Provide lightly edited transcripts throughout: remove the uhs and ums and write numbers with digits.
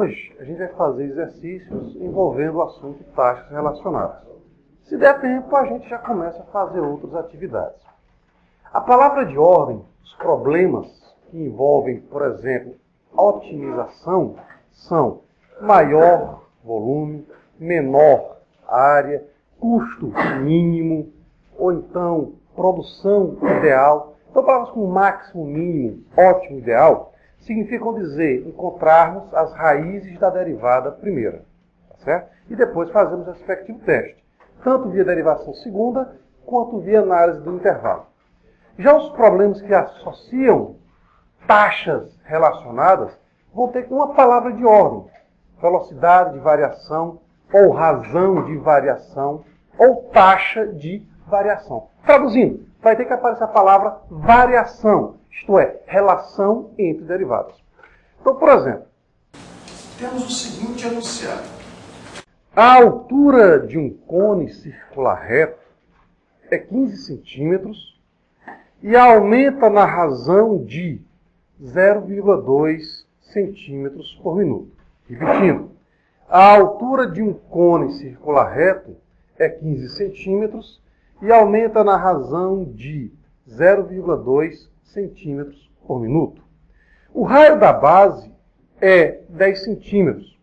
hoje a gente vai fazer exercícios envolvendo o assunto taxas relacionadas. Se der tempo, a gente já começa a fazer outras atividades. A palavra de ordem, os problemas que envolvem, por exemplo, otimização, são maior volume, menor área, custo mínimo, ou então produção ideal. Então, palavras como máximo, mínimo, ótimo, ideal, significam dizer encontrarmos as raízes da derivada primeira, tá certo? E depois fazemos o respectivo teste, tanto via derivação segunda, quanto via análise do intervalo. Já os problemas que associam taxas relacionadas vão ter uma palavra de ordem, velocidade de variação, ou razão de variação, ou taxa de variação. Traduzindo, vai ter que aparecer a palavra variação, isto é, relação entre derivadas. Então, por exemplo, temos o seguinte enunciado. A altura de um cone circular reto é 15 centímetros e aumenta na razão de 0,2 centímetros por minuto. Repetindo, a altura de um cone circular reto é 15 centímetros e aumenta na razão de 0,2 centímetros por minuto. O raio da base é 10 centímetros.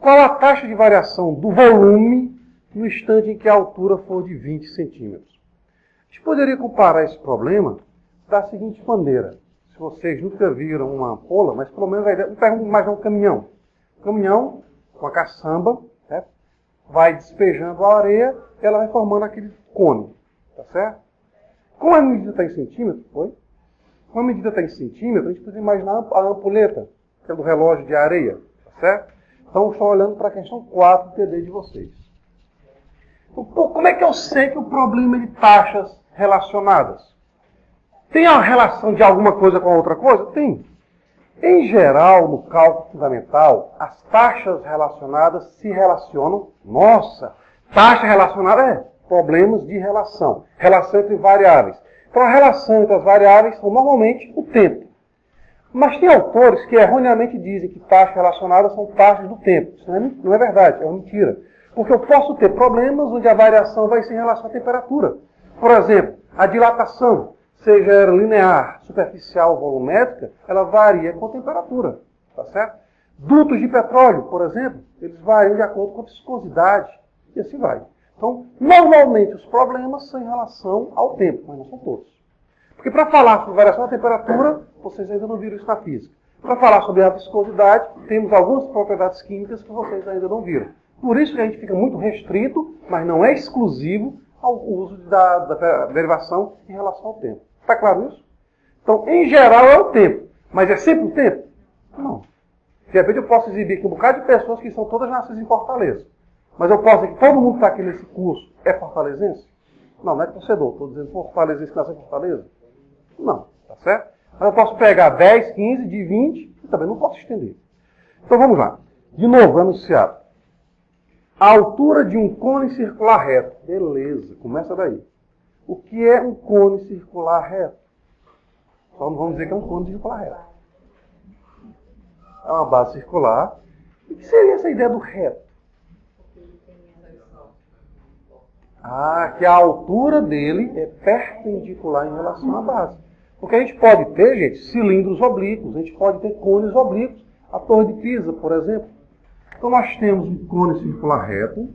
Qual a taxa de variação do volume no instante em que a altura for de 20 centímetros? A gente poderia comparar esse problema da seguinte maneira. Se vocês nunca viram uma ampola, mas pelo menos vamos imaginar um caminhão. Um caminhão com a caçamba, certo? Vai despejando a areia e ela vai formando aquele cone, tá certo? Como a medida está em centímetro, Como a medida está em centímetro, a gente precisa imaginar a ampulheta, que é do relógio de areia, tá certo? Então, estou olhando para a questão 4 do TD de vocês. Então, como é que eu sei que o problema é de taxas relacionadas? Tem a relação de alguma coisa com a outra coisa? Tem. Em geral, no cálculo fundamental, as taxas relacionadas se relacionam. Nossa, taxa relacionada é problemas de relação. Relação entre variáveis. Então, a relação entre as variáveis são normalmente o tempo. Mas tem autores que erroneamente dizem que taxas relacionadas são taxas do tempo. Isso não é verdade, é uma mentira. Porque eu posso ter problemas onde a variação vai ser em relação à temperatura. Por exemplo, a dilatação, seja ela linear, superficial ou volumétrica, ela varia com a temperatura. Tá certo? Dutos de petróleo, por exemplo, eles variam de acordo com a viscosidade. E assim vai. Então, normalmente os problemas são em relação ao tempo, mas não são todos. Porque para falar sobre variação da temperatura, vocês ainda não viram isso na física. Para falar sobre a viscosidade, temos algumas propriedades químicas que vocês ainda não viram. Por isso que a gente fica muito restrito, mas não é exclusivo, ao uso da derivação em relação ao tempo. Está claro isso? Então, em geral é o tempo. Mas é sempre o tempo? Não. De repente eu posso exibir aqui um bocado de pessoas que são todas nascidas em Fortaleza. Mas eu posso dizer que todo mundo que está aqui nesse curso é fortalezense? Não, não é torcedor. Estou dizendo fortalezense que nasceu em Fortaleza. Não, tá certo? Mas eu posso pegar 10, 15, de 20 e também não posso estender. Então vamos lá. De novo, enunciado. A altura de um cone circular reto. Beleza, começa daí. O que é um cone circular reto? Só não vamos dizer que é um cone circular reto. É uma base circular. O que seria essa ideia do reto? Que a altura dele é perpendicular em relação à base. Porque a gente pode ter, gente, cilindros oblíquos, a gente pode ter cones oblíquos. A Torre de Pisa, por exemplo. Então nós temos um cone circular reto.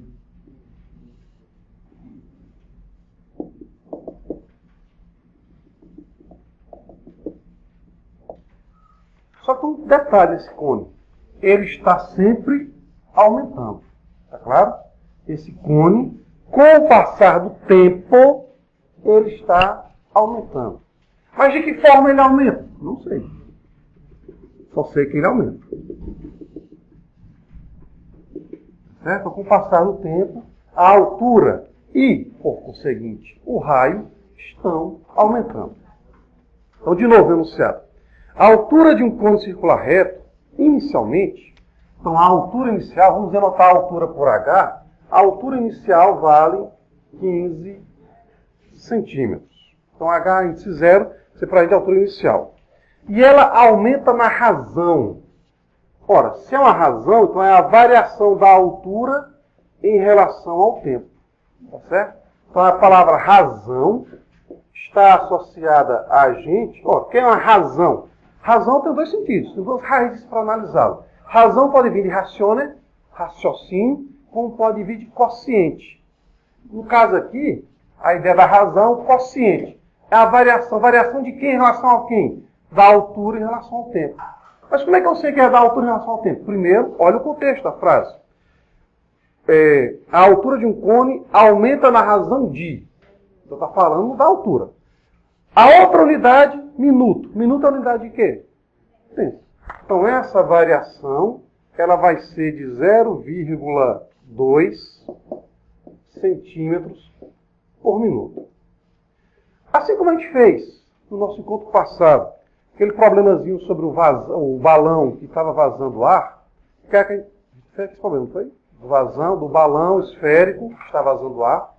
Só que um detalhe nesse cone. Ele está sempre aumentando. Está claro? Esse cone, com o passar do tempo, ele está aumentando. Mas de que forma ele aumenta? Não sei. Só sei que ele aumenta. Certo? Com o passar do tempo, a altura e, por conseguinte, o raio estão aumentando. Então, de novo, enunciado. A altura de um cone circular reto, inicialmente, então a altura inicial, vamos anotar a altura por H, a altura inicial vale 15 centímetros. Então, H índice 0, você para a altura inicial. E ela aumenta na razão. Ora, se é uma razão, então é a variação da altura em relação ao tempo. Tá certo? Então a palavra razão está associada a gente. Ó, o que é uma razão? Razão tem dois sentidos, tem duas raízes para analisá-lo. Razão pode vir de ratione, raciocínio, como pode vir de quociente. No caso aqui, a ideia da razão, o quociente. É a variação. Variação de quem em relação a quem? Da altura em relação ao tempo. Mas como é que eu sei que é da altura em relação ao tempo? Primeiro, olha o contexto da frase. A altura de um cone aumenta na razão de. Então está falando da altura. A outra unidade, minuto. Minuto é a unidade de quê? Tempo. Então essa variação, ela vai ser de 0,2 centímetros por minuto. Assim como a gente fez no nosso encontro passado, aquele problemazinho sobre o balão que estava vazando ar, que a gente fez esse problema, não foi? Do balão esférico que está vazando ar.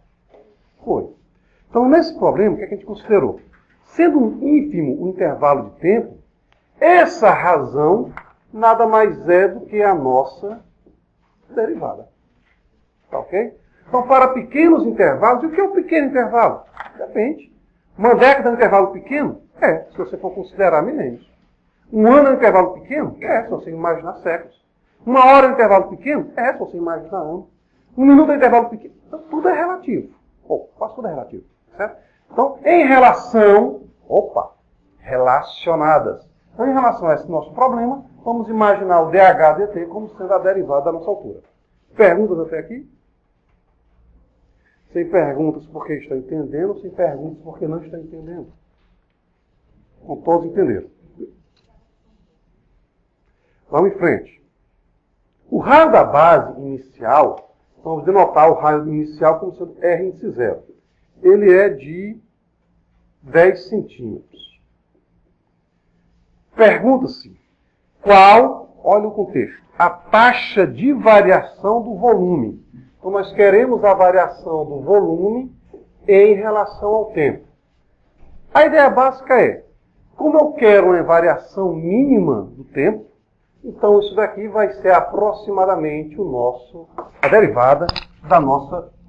Foi. Então, nesse problema, o que a gente considerou? Sendo um ínfimo o intervalo de tempo, essa razão nada mais é do que a nossa derivada. Tá ok? Então, para pequenos intervalos, e o que é um pequeno intervalo? Depende. Uma década é um intervalo pequeno? É, se você for considerar milênios. Um ano é um intervalo pequeno? É, se você imaginar séculos. Uma hora é um intervalo pequeno? É, se você imaginar anos. Um minuto é um intervalo pequeno? Então, tudo é relativo. Quase tudo é relativo. Certo? Então, em relação... relacionadas. Então, em relação a esse nosso problema, vamos imaginar o dH/dt como sendo a derivada da nossa altura. Perguntas até aqui? Sem perguntas porque está entendendo, sem perguntas porque não está entendendo. Então, todos entenderam. Vamos em frente. O raio da base inicial, vamos denotar o raio inicial como sendo R índice 0. Ele é de 10 centímetros. Pergunta-se, qual, olha o contexto, a taxa de variação do volume. Então, nós queremos a variação do volume em relação ao tempo. A ideia básica é, como eu quero uma variação mínima do tempo, então isso daqui vai ser aproximadamente a derivada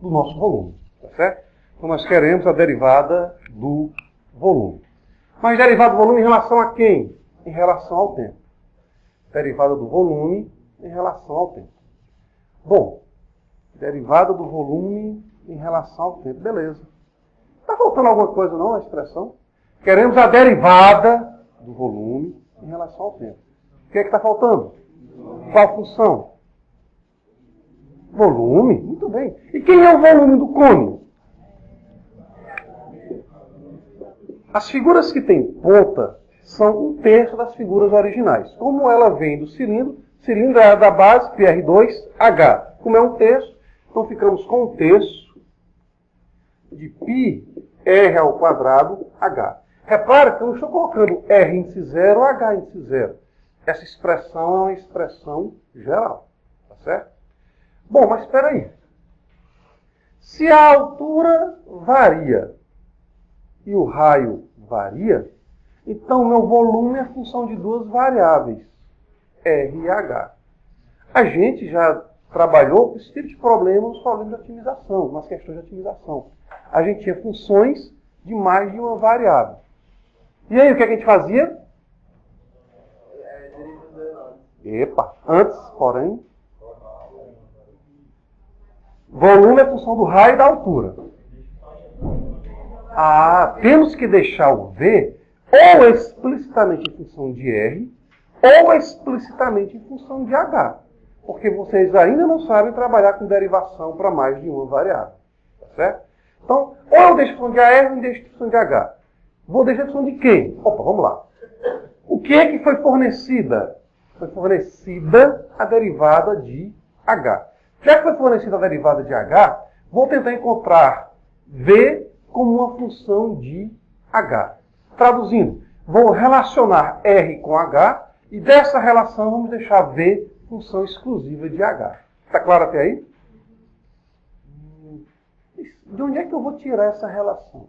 do nosso volume. Tá certo? Então, nós queremos a derivada do volume. Mas derivada do volume em relação a quem? Em relação ao tempo. Derivada do volume em relação ao tempo. Bom, derivada do volume em relação ao tempo. Beleza. Está faltando alguma coisa não na expressão? Queremos a derivada do volume em relação ao tempo. O que é que está faltando? Qual função? Volume? Muito bem. E quem é o volume do cone? As figuras que têm ponta são 1/3 das figuras originais. Como ela vem do cilindro é da base, πr2h. Como é 1/3, então ficamos com 1/3 de πr² h. Repara que eu não estou colocando R índice 0 ou H índice 0. Essa expressão é uma expressão geral. Tá certo? Bom, mas espera aí. Se a altura varia e o raio varia, então meu volume é função de duas variáveis, R e H. A gente já trabalhou com esse tipo de problema nos problemas de otimização, nas questões de otimização. A gente tinha funções de mais de uma variável. E aí, o que a gente fazia? Antes, porém, volume é função do raio e da altura. Temos que deixar o V ou explicitamente em função de R, ou explicitamente em função de H. Porque vocês ainda não sabem trabalhar com derivação para mais de uma variável. Tá certo? Então, ou eu deixo em função de AR ou eu deixo em função de H. Vou deixar em função de quem? Vamos lá. O que é que foi fornecida? Foi fornecida a derivada de H. Já que foi fornecida a derivada de H, vou tentar encontrar V como uma função de H. Traduzindo, vou relacionar R com H e dessa relação vamos deixar V função exclusiva de H. Está claro até aí? De onde é que eu vou tirar essa relação?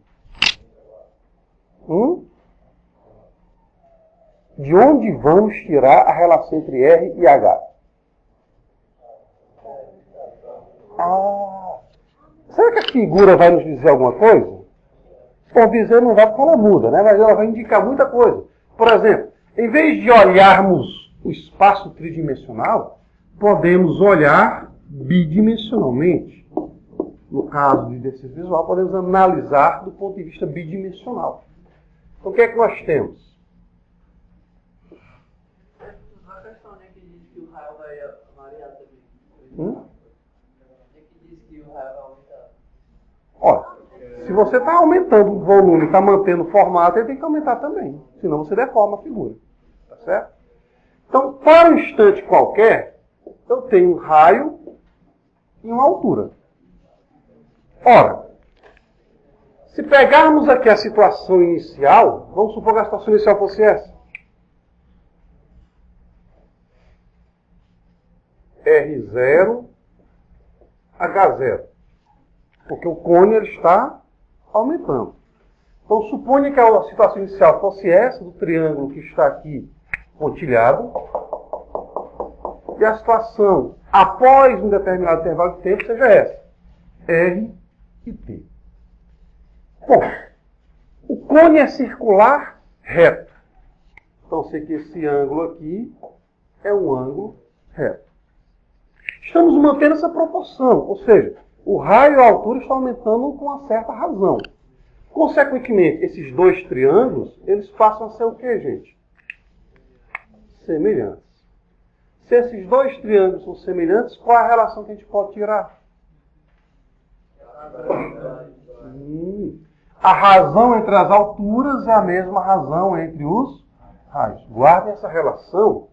de onde vamos tirar a relação entre R e H? Será que a figura vai nos dizer alguma coisa? Por dizer não vai porque ela muda, né? Mas ela vai indicar muita coisa. Por exemplo, em vez de olharmos o espaço tridimensional, podemos olhar bidimensionalmente. No caso de exercício visual, podemos analisar do ponto de vista bidimensional. Então, o que é que nós temos? A questão que diz que o raio vai variar também. Que diz que o raio vai aumentar. Olha, se você está aumentando o volume, está mantendo o formato, ele tem que aumentar também. Senão você deforma a figura. Tá certo? Então, para um instante qualquer, eu tenho um raio e uma altura. Ora, se pegarmos aqui a situação inicial, vamos supor que a situação inicial fosse essa. R0, H0. Porque o cone ele está aumentando. Então, suponha que a situação inicial fosse essa, do triângulo que está aqui pontilhado. E a situação, após um determinado intervalo de tempo, seja essa. R e T. Bom, o cone é circular reto. Então, sei que esse ângulo aqui é um ângulo reto. Estamos mantendo essa proporção, ou seja, o raio e a altura estão aumentando com uma certa razão. Consequentemente, esses dois triângulos, eles passam a ser o quê, gente? Semelhantes. Se esses dois triângulos são semelhantes, qual é a relação que a gente pode tirar? A razão entre as alturas é a mesma razão entre os raios. Guardem essa relação,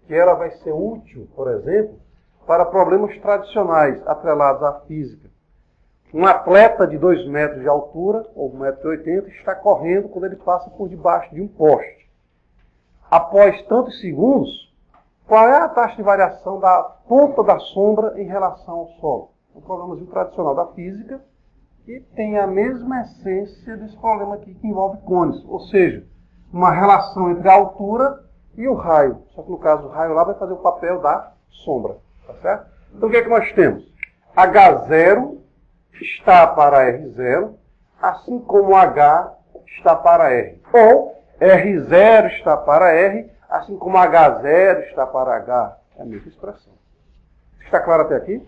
que ela vai ser útil, por exemplo, para problemas tradicionais atrelados à física. Um atleta de 2 metros de altura, ou 1,80 m, está correndo quando ele passa por debaixo de um poste. Após tantos segundos, qual é a taxa de variação da ponta da sombra em relação ao solo? É um problema tradicional da física que tem a mesma essência desse problema aqui que envolve cones. Ou seja, uma relação entre a altura e o raio. Só que no caso o raio lá vai fazer o papel da sombra. Tá certo? Então o que é que nós temos? H0 está para R0, assim como H está para R. Ou R0 está para R, assim como H0 está para H. É a mesma expressão. Está claro até aqui?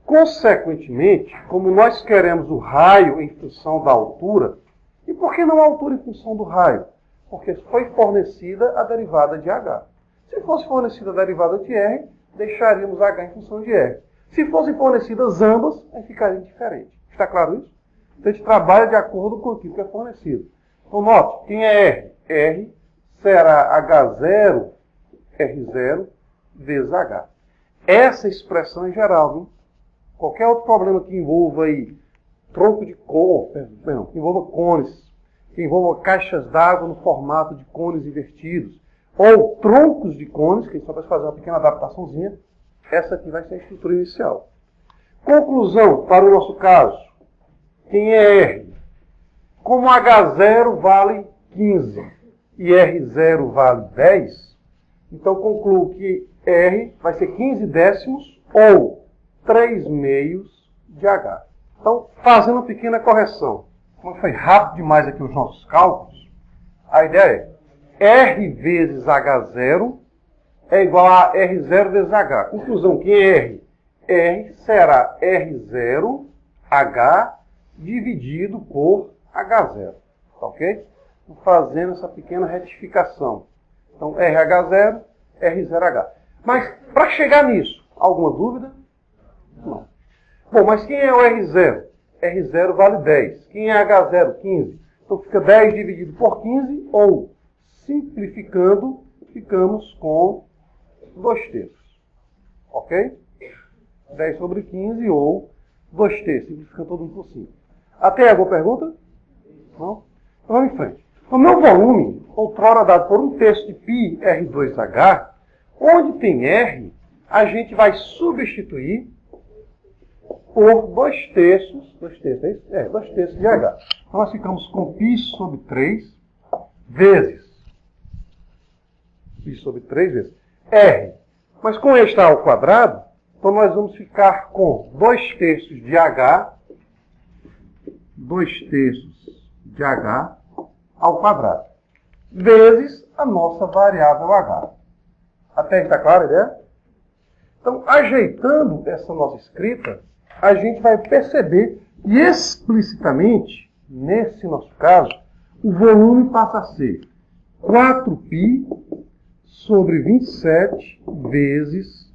Consequentemente, como nós queremos o raio em função da altura, e por que não a altura em função do raio? Porque foi fornecida a derivada de H. Se fosse fornecida a derivada de R, deixaríamos H em função de R. Se fossem fornecidas ambas, aí ficaria diferente. Está claro isso? Então a gente trabalha de acordo com aquilo que é fornecido. Então note, quem é R? R será H0, R0 vezes H. Essa expressão em geral, viu? Qualquer outro problema que envolva aí tronco de que envolva cones, que envolva caixas d'água no formato de cones invertidos, ou troncos de cones, que a gente só vai fazer uma pequena adaptaçãozinha, essa aqui vai ser a estrutura inicial. Conclusão para o nosso caso. Quem é R? Como H0 vale 15 e R0 vale 10, então concluo que R vai ser 15 décimos ou 3 meios de H. Então, fazendo uma pequena correção. Como foi rápido demais aqui os nossos cálculos, a ideia é R vezes H0 é igual a R0 vezes H. Conclusão, quem é R? R será R0 H dividido por H0. Tá ok? Estou fazendo essa pequena retificação. Então, RH0, R0H. Mas, para chegar nisso, alguma dúvida? Não. Bom, mas quem é o R0? R0 vale 10. Quem é H0? 15. Então, fica 10 dividido por 15, ou, simplificando, ficamos com 2/3. Ok? 10 sobre 15 ou 2/3. Simplificando todo mundo por 5. Até aí, alguma pergunta? Não? Então, vamos em frente. O meu volume, outrora dado por 1/3 de π R2H, onde tem R, a gente vai substituir por 2/3, 2/3, é isso? 2/3 de H. Então, nós ficamos com π sobre 3 vezes π sobre 3 vezes R. Mas com este ao quadrado, então nós vamos ficar com 2/3 de H, 2/3 de H ao quadrado, vezes a nossa variável H. Até aí está clara a ideia? Então, ajeitando essa nossa escrita, a gente vai perceber que explicitamente, nesse nosso caso, o volume passa a ser 4π sobre 27 vezes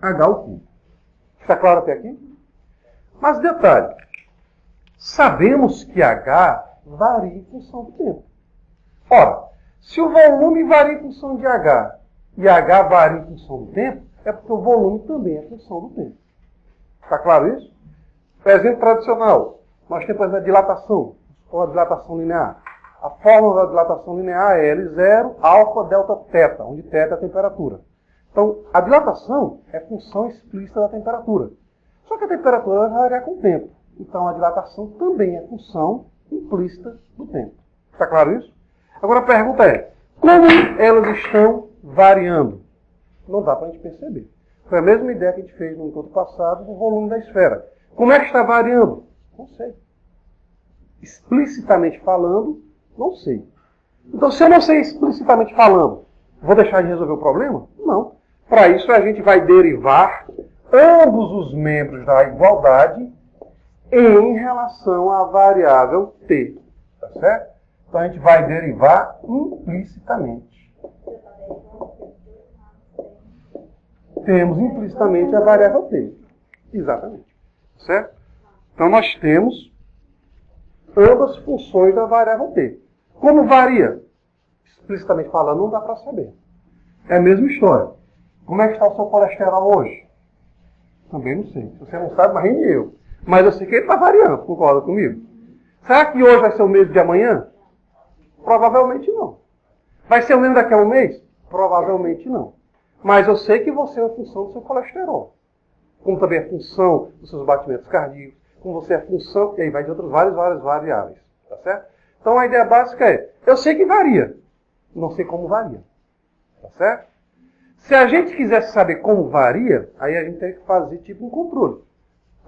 H ao cubo. Está claro até aqui? Mas detalhe, sabemos que H varia em função do tempo. Ora, se o volume varia em função de H e H varia em função do tempo, é porque o volume também é função do tempo. Está claro isso? Por exemplo tradicional, nós temos a dilatação, ou a dilatação linear. A fórmula da dilatação linear é L0, alfa, delta, θ, onde θ é a temperatura. Então, a dilatação é função explícita da temperatura. Só que a temperatura vai variar com o tempo. Então, a dilatação também é função implícita do tempo. Está claro isso? Agora a pergunta é, como elas estão variando? Não dá para a gente perceber. Foi a mesma ideia que a gente fez no encontro passado do volume da esfera. Como é que está variando? Não sei. Explicitamente falando, não sei. Então, se eu não sei explicitamente falando, vou deixar de resolver o problema? Não. Para isso, a gente vai derivar ambos os membros da igualdade em relação à variável t. Tá certo? Então, a gente vai derivar implicitamente. Temos implicitamente a variável t. Exatamente. Certo? Então, nós temos ambas funções da variável t. Como varia? Explicitamente falando, não dá para saber. É a mesma história. Como é que está o seu colesterol hoje? Também não sei. Você não sabe, mas nem eu. Mas eu sei que ele está variando, concorda comigo? Será que hoje vai ser o mesmo de amanhã? Provavelmente não. Vai ser o mesmo daqui a um mês? Provavelmente não. Mas eu sei que você é a função do seu colesterol. Como também é função dos seus batimentos cardíacos, como você é função, e aí vai de outras várias variáveis. Tá certo? Então a ideia básica é, eu sei que varia, não sei como varia. Tá certo? Se a gente quisesse saber como varia, aí a gente tem que fazer tipo um controle.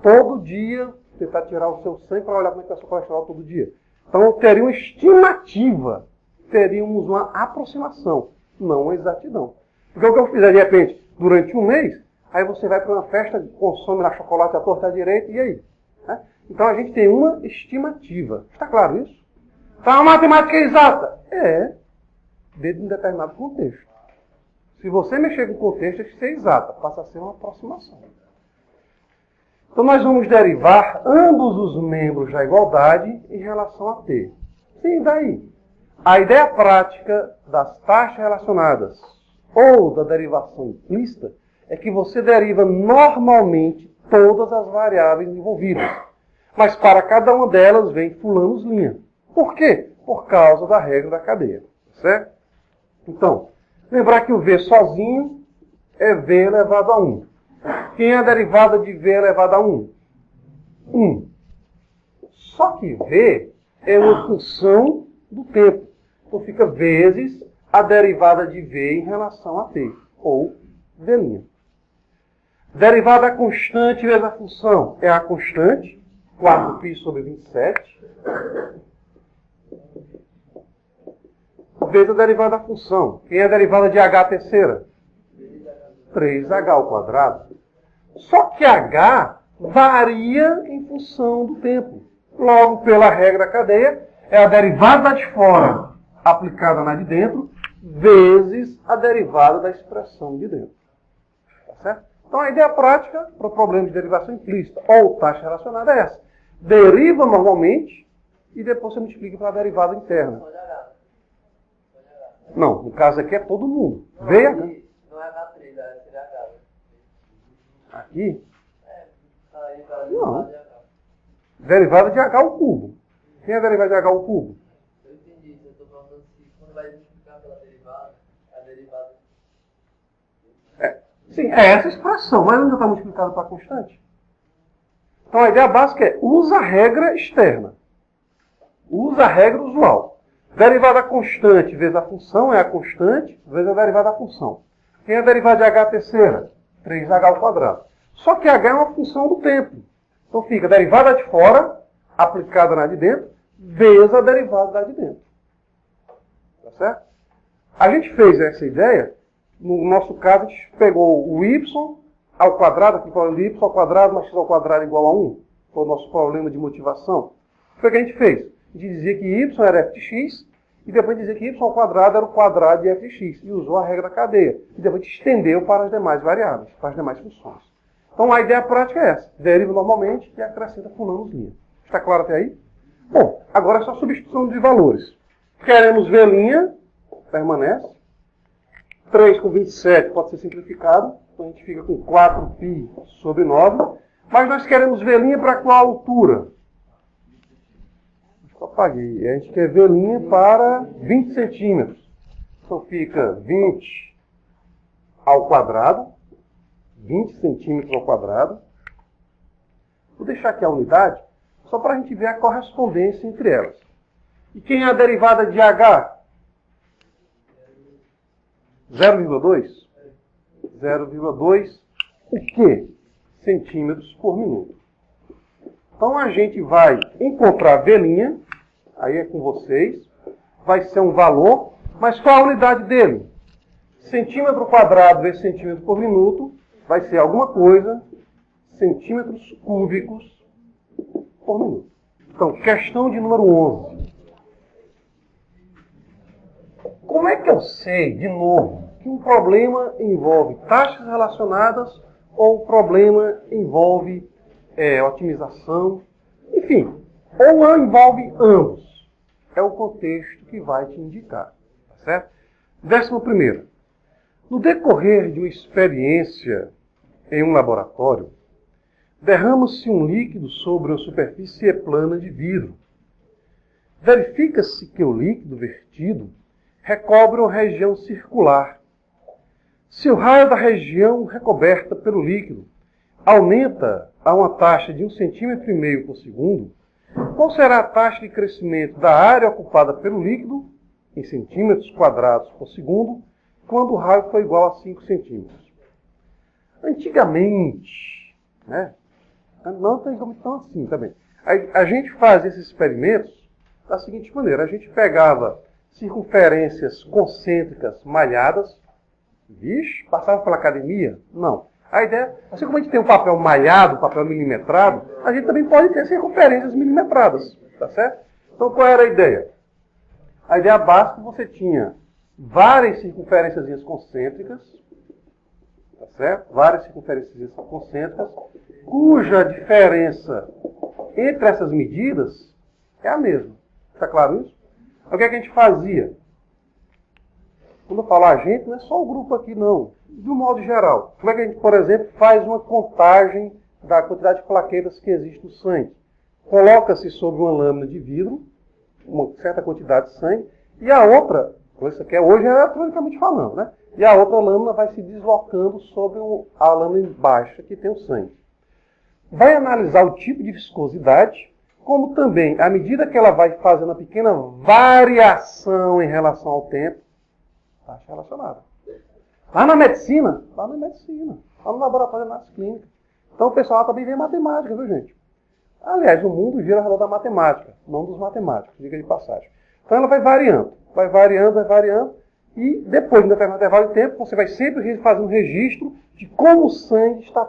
Todo dia, tentar tirar o seu sangue para olhar como é que está o seu colesterol todo dia. Então eu teria uma estimativa, teríamos uma aproximação, não uma exatidão. Porque o que eu fizer de repente, durante um mês, aí você vai para uma festa, consome lá chocolate à torta à direita, e aí? Né? Então a gente tem uma estimativa. Está claro isso? Então a matemática é exata? É, dentro de um determinado contexto. Se você mexer com o contexto, tem que ser exata, passa a ser uma aproximação. Então nós vamos derivar ambos os membros da igualdade em relação a t. Sim, daí? A ideia prática das taxas relacionadas ou da derivação implícita é que você deriva normalmente todas as variáveis envolvidas. Mas para cada uma delas vem fulanos linha. Por quê? Por causa da regra da cadeia. Certo? Então, lembrar que o V sozinho é V elevado a 1. Quem é a derivada de V elevado a 1? 1. Só que V é uma função do tempo. Então fica vezes a derivada de V em relação a t, ou V'. Derivada constante vezes a função é a constante, 4π sobre 27, vezes a derivada da função. Quem é a derivada de h terceira? 3h ao quadrado. Só que h varia em função do tempo. Logo, pela regra da cadeia, é a derivada de fora aplicada na de dentro, vezes a derivada da expressão de dentro. Tá certo? Então, a ideia prática para o problema de derivação implícita ou taxa relacionada é essa. Deriva normalmente e depois você multiplica pela derivada interna. Não, no caso aqui é todo mundo. VH. Não é H3, seria H. Aqui? Aí Não. Derivada de H ao cubo. Quem é a derivada de H ao cubo? Eu entendi, eu estou falando se quando vai multiplicar pela derivada, a derivada... Sim, é essa expressão, mas ainda está multiplicado para constante. Então a ideia básica é, usa a regra externa. Usa a regra usual. Derivada constante vezes a função é a constante vezes a derivada da função. Quem é a derivada de h terceira? 3h ao quadrado. Só que h é uma função do tempo. Então fica a derivada de fora, aplicada na de dentro, vezes a derivada da de dentro. Tá certo? A gente fez essa ideia, no nosso caso, a gente pegou o y ao quadrado, aqui falando de y ao quadrado mais x ao quadrado igual a 1. Foi o nosso problema de motivação. O que a gente fez? A gente dizia que y era f de x, e depois dizia que y ao quadrado era o quadrado de f de x, e usou a regra da cadeia. E depois estendeu para as demais variáveis, para as demais funções. Então a ideia prática é essa. Deriva normalmente e acrescenta fulanozinha. Está claro até aí? Bom, agora é só substituição de valores. Queremos velinha, permanece. 3 com 27 pode ser simplificado. Então a gente fica com 4π sobre 9. Mas nós queremos velinha para qual altura? Eu apaguei. A gente quer velinha para 20 centímetros. Então fica 20 ao quadrado. 20 centímetros ao quadrado. Vou deixar aqui a unidade, só para a gente ver a correspondência entre elas. E quem é a derivada de h? 0,2? 0,2 o quê? Centímetros por minuto. Então a gente vai encontrar a velinha, aí é com vocês, vai ser um valor, mas qual a unidade dele? Centímetro quadrado vezes centímetro por minuto, vai ser alguma coisa, centímetros cúbicos por minuto. Então, questão de número 11. Como é que eu sei, de novo, que um problema envolve taxas relacionadas ou o problema envolve otimização? Enfim, ou envolve ambos. É o contexto que vai te indicar. Tá certo? 11º. No decorrer de uma experiência em um laboratório, derrama-se um líquido sobre uma superfície plana de vidro. Verifica-se que o líquido vertido recobre uma região circular. Se o raio da região recoberta pelo líquido aumenta a uma taxa de 1,5 cm por segundo, qual será a taxa de crescimento da área ocupada pelo líquido, em centímetros quadrados por segundo, quando o raio for igual a 5 centímetros? Antigamente, né? Não tão assim também. A gente fazia esses experimentos da seguinte maneira. A gente pegava circunferências concêntricas malhadas. Vixe, passava pela academia? Não. A ideia, assim como a gente tem um papel malhado, um papel milimetrado, a gente também pode ter circunferências milimetradas. Tá certo? Então qual era a ideia? A ideia básica, você tinha várias circunferências concêntricas, tá certo? Várias circunferências concêntricas, cuja diferença entre essas medidas é a mesma. Está claro isso? O que é que a gente fazia? Quando eu falar a gente, não é só o grupo aqui, não. De um modo geral. Como é que a gente, por exemplo, faz uma contagem da quantidade de plaquetas que existe no sangue? Coloca-se sobre uma lâmina de vidro uma certa quantidade de sangue, e a outra, isso aqui hoje é eletronicamente falando, né? E a outra lâmina vai se deslocando sobre a lâmina baixa que tem o sangue. Vai analisar o tipo de viscosidade, como também, à medida que ela vai fazendo uma pequena variação em relação ao tempo, taxa relacionada. Lá na medicina, lá no laboratório de análise clínica. Então o pessoal também vê matemática, viu, gente? Aliás, o mundo gira ao redor da matemática, não dos matemáticos, diga de passagem. Então ela vai variando, e depois de um determinado intervalo de tempo, você vai sempre fazer um registro de como o sangue está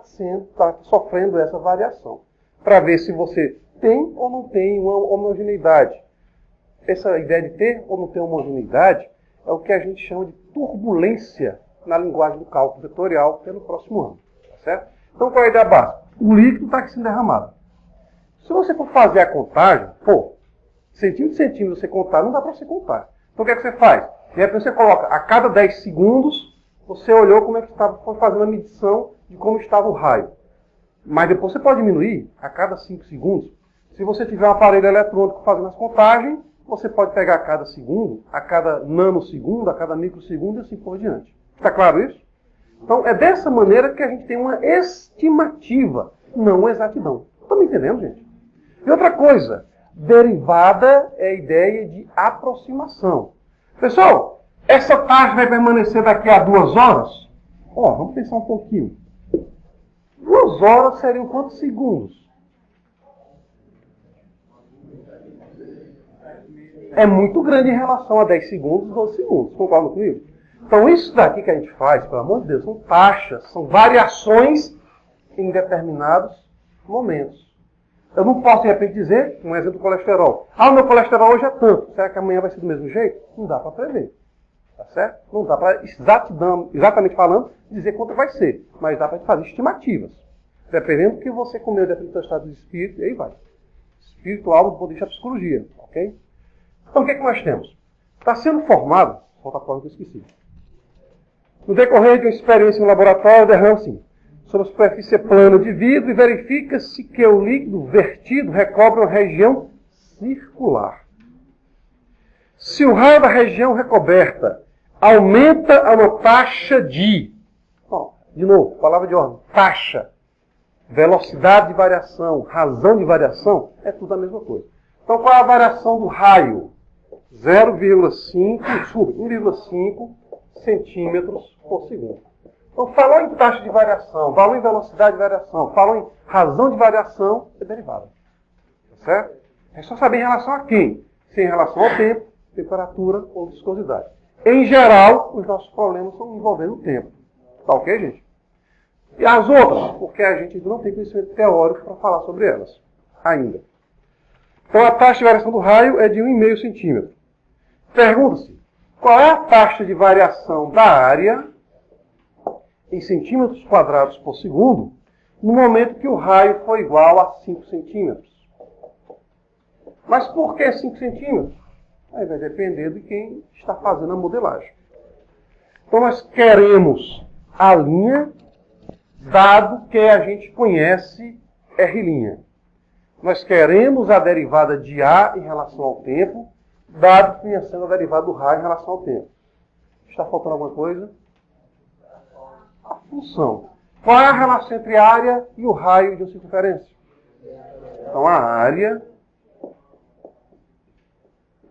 sofrendo essa variação, para ver se você tem ou não tem uma homogeneidade. Essa ideia de ter ou não ter homogeneidade é o que a gente chama de turbulência na linguagem do cálculo vetorial pelo próximo ano. Tá certo? Então qual é a ideia básica? O líquido está aqui sendo derramado. Se você for fazer a contagem, centímetro por centímetro você contar, não dá para você contar. Então o que é que você faz? De repente você coloca, a cada 10 segundos, você olhou como é que estava, foi fazendo a medição de como estava o raio. Mas depois você pode diminuir a cada 5 segundos. Se você tiver um aparelho eletrônico fazendo as contagens, você pode pegar a cada segundo, a cada nanosegundo, a cada microsegundo e assim por diante. Está claro isso? Então é dessa maneira que a gente tem uma estimativa, não uma exatidão. Estão me entendendo, gente? E outra coisa, Derivada é a ideia de aproximação. Pessoal, essa taxa vai permanecer daqui a 2 horas? Ó, vamos pensar um pouquinho. 2 horas seriam quantos segundos? É muito grande em relação a 10 segundos, 12 segundos. Concordam comigo? Então, isso daqui que a gente faz, pelo amor de Deus, são taxas, são variações em determinados momentos. Eu não posso, de repente, dizer, um exemplo do colesterol. Ah, o meu colesterol hoje é tanto. Será que amanhã vai ser do mesmo jeito? Não dá para prever. Tá certo? Não dá para, exatamente falando, dizer quanto vai ser. Mas dá para fazer estimativas. Dependendo do que você comeu, dependendo do seu estado de espírito, e aí vai. Espírito, alma, do ponto de vista da psicologia. Ok? Então, o que é que nós temos? Está sendo formado, falta a palavra que eu esqueci. No decorrer de uma experiência no laboratório, derrama-se sobre a superfície plana de vidro e verifica-se que o líquido vertido recobre uma região circular. Se o raio da região recoberta aumenta a uma taxa de... de novo, palavra de ordem, taxa, velocidade de variação, razão de variação, é tudo a mesma coisa. Então, qual é a variação do raio? 1,5 centímetros por segundo. Então, falou em taxa de variação, falou em velocidade de variação, falou em razão de variação, é derivada. Tá certo? É só saber em relação a quem? Se em relação ao tempo, temperatura ou viscosidade. Em geral, os nossos problemas estão envolvendo o tempo. Tá ok, gente? E as outras? Porque a gente não tem conhecimento teórico para falar sobre elas ainda. Então, a taxa de variação do raio é de 1,5 centímetro. Pergunta-se, qual é a taxa de variação da área em centímetros quadrados por segundo no momento que o raio for igual a 5 centímetros? Mas por que 5 centímetros? Aí vai depender de quem está fazendo a modelagem. Então, nós queremos a linha, dado que a gente conhece R'. Nós queremos a derivada de A em relação ao tempo, dado que conhecemos a derivada do raio em relação ao tempo. Está faltando alguma coisa? A função. Qual é a relação entre a área e o raio de uma circunferência? Então, a área...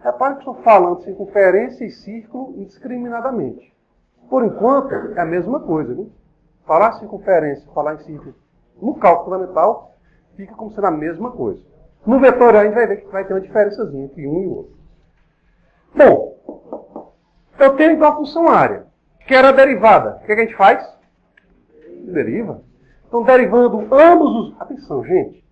Repare que estou falando de circunferência e círculo indiscriminadamente. Por enquanto, é a mesma coisa. Viu? Falar circunferência, falar em círculo no cálculo fundamental, fica como sendo a mesma coisa. No vetorial, a gente vai ver que vai ter uma diferençazinha entre um e o outro. Bom, eu tenho então a função área, que era a derivada. O que a gente faz? Deriva. Então, derivando ambos os... Atenção, gente.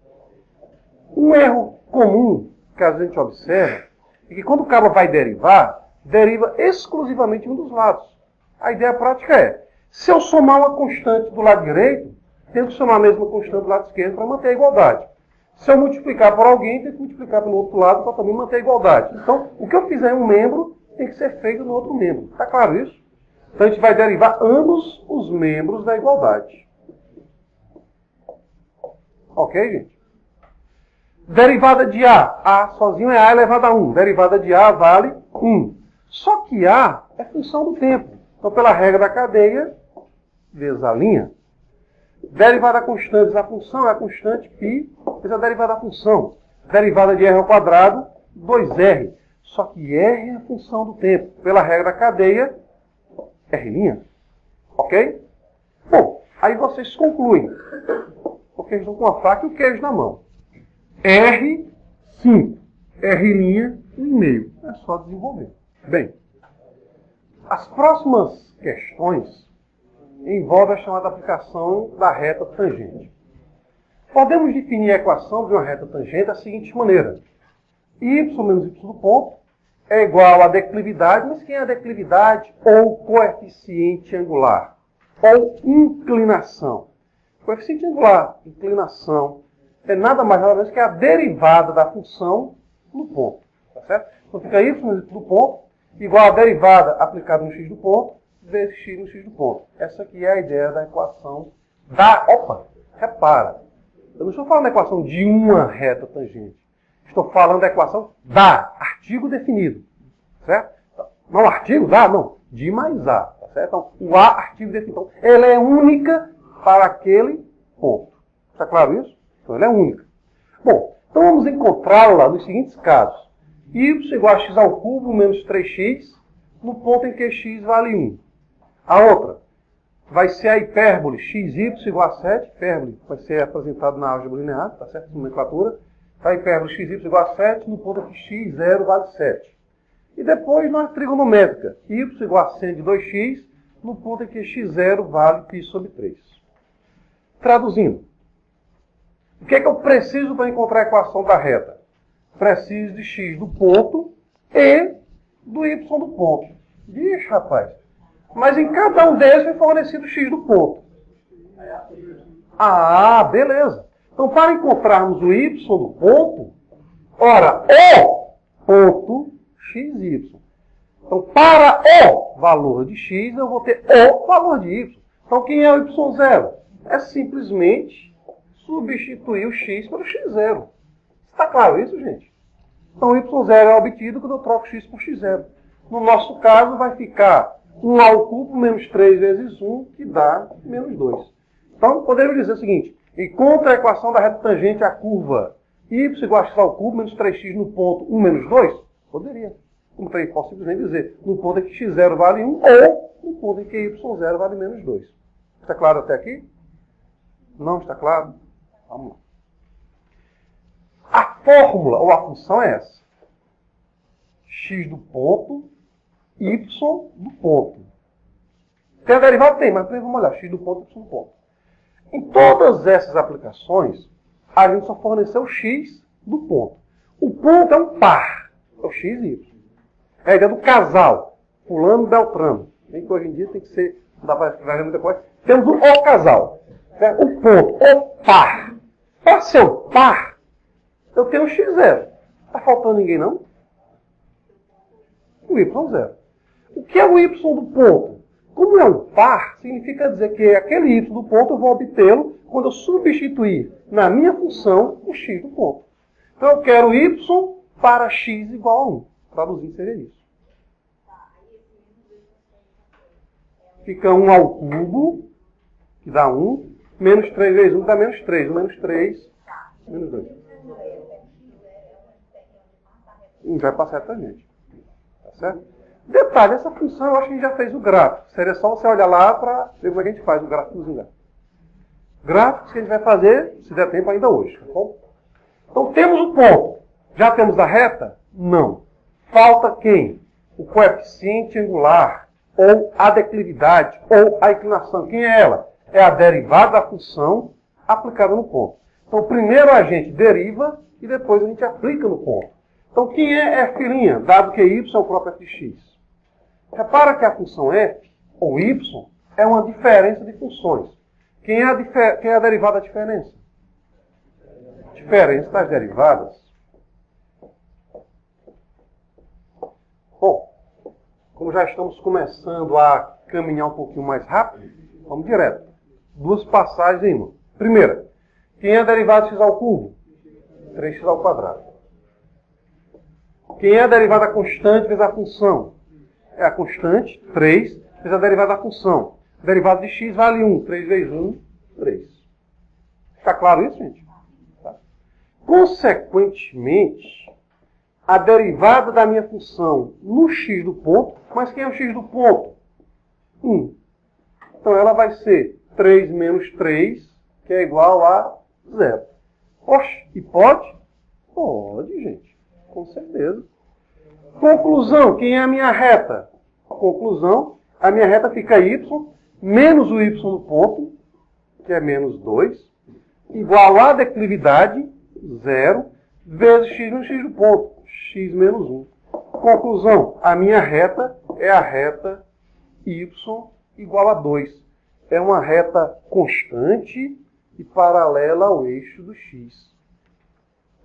Um erro comum que a gente observa é que quando o cabo vai derivar, deriva exclusivamente um dos lados. A ideia prática é, se eu somar uma constante do lado direito, tenho que somar a mesma constante do lado esquerdo para manter a igualdade. Se eu multiplicar por alguém, tenho que multiplicar pelo outro lado para também manter a igualdade. Então, o que eu fizer em um membro, tem que ser feito no outro membro. Está claro isso? Então, a gente vai derivar ambos os membros da igualdade. Ok, gente? Derivada de A. A sozinho é A elevado a 1. Derivada de A vale 1. Só que A é função do tempo. Então, pela regra da cadeia, vezes a linha, derivada constante da função é a constante π, vezes a derivada da função. Derivada de R ao quadrado, 2R. Só que R é a função do tempo. Pela regra da cadeia, R'. Ok? Bom, aí vocês concluem. Porque eles estão com a faca e o queijo na mão. R, 5. R', 1,5. É só desenvolver. Bem, as próximas questões envolvem a chamada aplicação da reta tangente. Podemos definir a equação de uma reta tangente da seguinte maneira. Y menos y do ponto é igual à declividade, mas quem é a declividade? Ou coeficiente angular, ou inclinação. Coeficiente angular, inclinação, é nada mais nada menos que a derivada da função no ponto. Tá certo? Então fica y menos y do ponto igual à derivada aplicada no x do ponto, vezes x no x do ponto. Essa aqui é a ideia da equação da... Opa! Repara, eu não estou falando da equação de uma reta tangente. Estou falando da equação da, artigo definido. Certo? Não artigo da, não. De mais A. Tá certo? Então, o A, artigo definido. Então, ela é única para aquele ponto. Está claro isso? Então, ela é única. Bom, Então vamos encontrá-la nos seguintes casos. Y igual a x ao cubo menos 3x, no ponto em que x vale 1. A outra vai ser a hipérbole xy igual a 7, hipérbole vai ser apresentado na álgebra linear, tá certo? Nomenclatura. A hipérbole xy igual a 7, no ponto em que x0 vale 7. E depois na trigonométrica, y igual a 100 de 2x, no ponto em que x0 vale π sobre 3. Traduzindo, o que é que eu preciso para encontrar a equação da reta? Preciso de x do ponto e do y do ponto. Ixi, rapaz. Mas em cada um desses foi fornecido x do ponto. Ah, beleza. Então, para encontrarmos o y do ponto, ora, o ponto xy. Então, para o valor de x, eu vou ter o valor de y. Então, quem é o y0? É simplesmente substituir o x pelo x0. Está claro isso, gente? Então, o y0 é obtido quando eu troco x por x0. No nosso caso, vai ficar 1 ao cubo menos 3 vezes 1, que dá menos 2. Então, podemos dizer o seguinte. Encontre a equação da reta tangente à curva y igual a x ao cubo menos 3x no ponto 1 menos 2? Poderia. Como também posso simplesmente dizer, no ponto em que x0 vale 1 ou no ponto em que y0 vale menos 2. Está claro até aqui? Não está claro? Vamos lá. A fórmula ou a função é essa. X do ponto, y do ponto. Tem a derivada? Tem, mas primeiro vamos olhar. X do ponto, y do ponto. Em todas essas aplicações, a gente só forneceu x do ponto. O ponto é um par. É o x e y. É a ideia do casal. Fulano e Beltrano. Bem que hoje em dia tem que ser... Não dá para escrever muita coisa. Temos o casal. O ponto, o par. Para ser o par, eu tenho um x0. Está faltando ninguém, não? O y0. O que é o y do ponto? Como é um par, significa dizer que aquele y do ponto eu vou obtê-lo quando eu substituir na minha função o x do ponto. Então eu quero y para x igual a 1. Traduzindo seria isso. Fica 1 ao cubo, que dá 1, menos 3 vezes 1 dá menos 3. Menos 3, menos 2. Vai passar a gente. Tá certo? Detalhe, essa função eu acho que a gente já fez o gráfico. Seria só você olhar lá para ver como é que a gente faz o gráficozinho. Gráficos que a gente vai fazer, se der tempo, ainda hoje. Tá bom? Então temos o ponto. Já temos a reta? Não. Falta quem? O coeficiente angular, ou a declividade, ou a inclinação. Quem é ela? É a derivada da função aplicada no ponto. Então primeiro a gente deriva e depois a gente aplica no ponto. Então quem é f', dado que y é o próprio f de x? Repara que a função f, ou y, é uma diferença de funções. Quem é a derivada da diferença? Diferença das derivadas. Bom, como já estamos começando a caminhar um pouquinho mais rápido, vamos direto. Duas passagens em uma. Primeira, quem é a derivada de x ao cubo? 3x ao quadrado. Quem é a derivada constante vezes a função? É a constante, 3, vezes a derivada da função. A derivada de x vale 1. 3 vezes 1, 3. Está claro isso, gente? Tá. Consequentemente, a derivada da minha função no x do ponto, mas quem é o x do ponto? 1. Então ela vai ser 3 menos 3, que é igual a 0. Oxe, e pode? Pode, gente. Com certeza. Conclusão, quem é a minha reta? Conclusão, a minha reta fica y, menos o y no ponto, que é menos 2, igual a declividade, 0, vezes x no x do ponto, x menos 1. Conclusão, a minha reta é a reta y igual a 2. É uma reta constante e paralela ao eixo do x.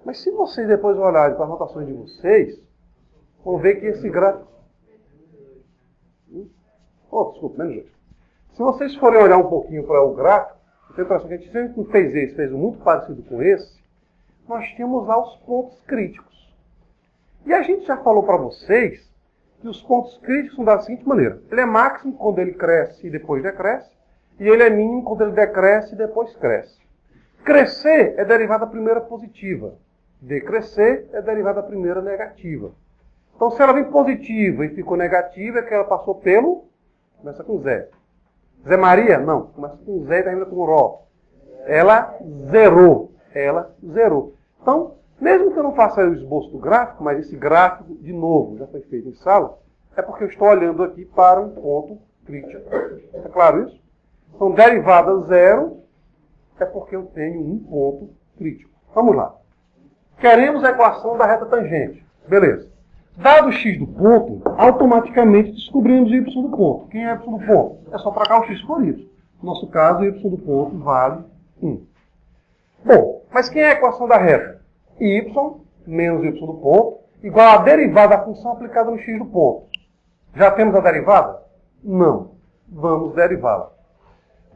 Mas se vocês depois olharem para as anotações de vocês, vão ver que esse gráfico... desculpa, menos 2. Se vocês forem olhar um pouquinho para o gráfico, a impressão que a gente sempre fez esse, fez um muito parecido com esse, nós tínhamos lá os pontos críticos. E a gente já falou para vocês que os pontos críticos são da seguinte maneira. Ele é máximo quando ele cresce e depois decresce, e ele é mínimo quando ele decresce e depois cresce. Crescer é derivada primeira positiva. Decrescer é derivada da primeira negativa. Então, se ela vem positiva e ficou negativa, é que ela passou pelo... Começa com Zé. Zé Maria? Não. Começa com Zé e termina com Ró. Ela zerou. Ela zerou. Então, mesmo que eu não faça o esboço do gráfico, mas esse gráfico, de novo, já foi feito em sala, é porque eu estou olhando aqui para um ponto crítico. É claro isso? Então, derivada zero é porque eu tenho um ponto crítico. Vamos lá. Queremos a equação da reta tangente. Beleza. Dado x do ponto, automaticamente descobrimos y do ponto. Quem é y do ponto? É só trocar o x por y. No nosso caso, y do ponto vale 1. Bom, mas quem é a equação da reta? Y menos y do ponto igual a derivada da função aplicada no x do ponto. Já temos a derivada? Não. Vamos derivá-la.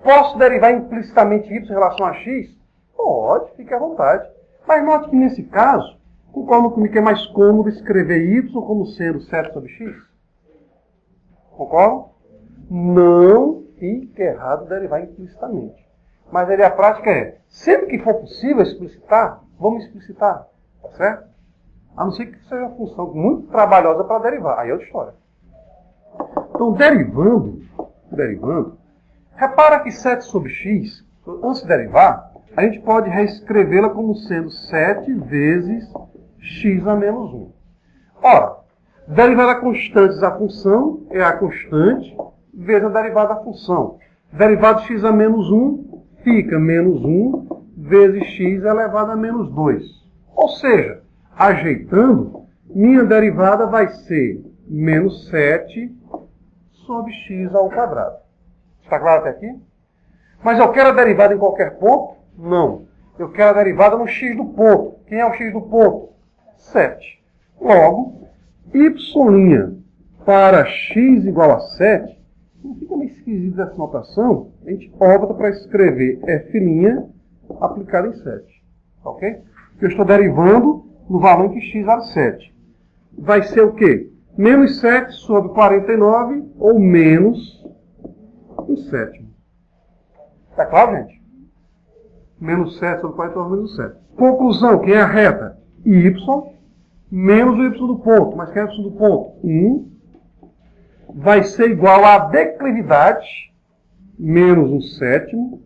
Posso derivar implicitamente y em relação a x? Pode, fique à vontade. Mas note que nesse caso, concordam comigo que é mais cômodo escrever y como sendo 7 sobre x? Concordam? Não fique errado derivar implicitamente. Mas a ideia prática é, sempre que for possível explicitar, vamos explicitar. Tá certo? A não ser que seja uma função muito trabalhosa para derivar. Aí é outra história. Então, derivando, repara que 7 sobre x, antes de derivar, a gente pode reescrevê-la como sendo 7 vezes x a menos 1. Ora, derivada constantes da função é a constante vezes a derivada da função. Derivada de x a menos 1 fica menos 1 vezes x elevado a menos 2. Ou seja, ajeitando, minha derivada vai ser menos 7 sobre x ao quadrado. Está claro até aqui? Mas eu quero a derivada em qualquer ponto? Não. Eu quero a derivada no x do ponto. Quem é o x do ponto? 7. Logo, y' para x igual a 7, não fica meio esquisito essa notação, a gente opta para escrever f' aplicada em 7. Ok? Porque eu estou derivando no valor em que x vale 7. Vai ser o quê? Menos 7 sobre 49 ou menos 1/7. Está claro, gente? Menos 7 sobre 49 menos 7. Conclusão, quem é a reta? Y menos o y do ponto. Mas quem é o y do ponto? 1. Vai ser igual a declividade menos 1/7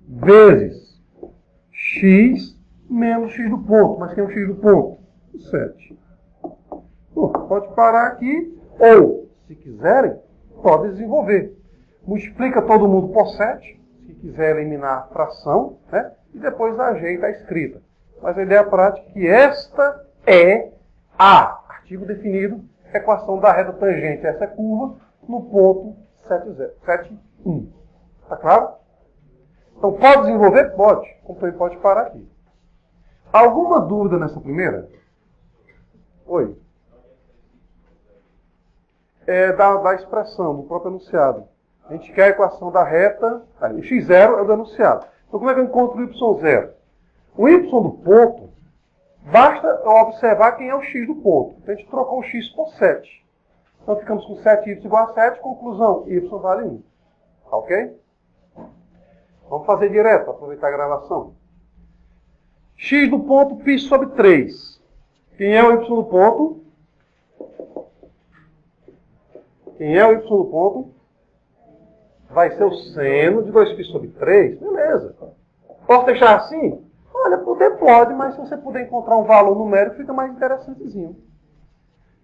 vezes x menos x do ponto. Mas quem é o x do ponto? 7. Bom, pode parar aqui, ou, se quiserem, pode desenvolver. Multiplica todo mundo por 7, se quiser eliminar a fração, né? E depois ajeita a escrita. Mas a ideia prática é que esta é a, artigo definido, equação da reta tangente a essa curva no ponto 7, 1. Está claro? Então, pode desenvolver? Pode. Como também pode parar aqui. Alguma dúvida nessa primeira? Oi? É da expressão, do próprio enunciado. A gente quer a equação da reta, o x0 é o do enunciado. Então, como é que eu encontro o y0? O y do ponto, basta eu observar quem é o x do ponto. Então, a gente trocou o x por 7. Então, ficamos com 7y igual a 7, conclusão, y vale 1. Tá ok? Vamos fazer direto, para aproveitar a gravação. X do ponto, π sobre 3. Quem é o y do ponto? Quem é o y do ponto? Vai ser o seno de 2π sobre 3. Beleza. Posso deixar assim? Olha, poder pode, mas se você puder encontrar um valor numérico, fica mais interessantezinho.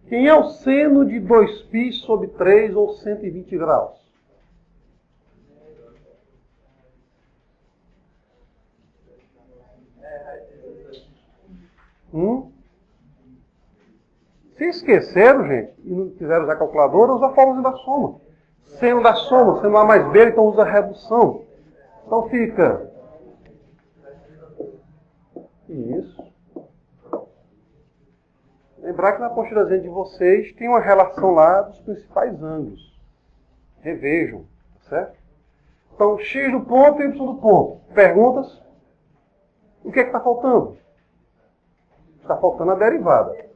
Quem é o seno de 2π sobre 3 ou 120 graus? Se esqueceram, gente, e não quiseram usar calculadora, usa a fórmula da soma. Seno da soma, seno A mais B, então usa a redução. Então fica... Isso. Lembrar que na apostila de vocês tem uma relação lá dos principais ângulos. Revejam, certo? Então, x do ponto e y do ponto. Perguntas? O que é que está faltando? Está faltando a derivada.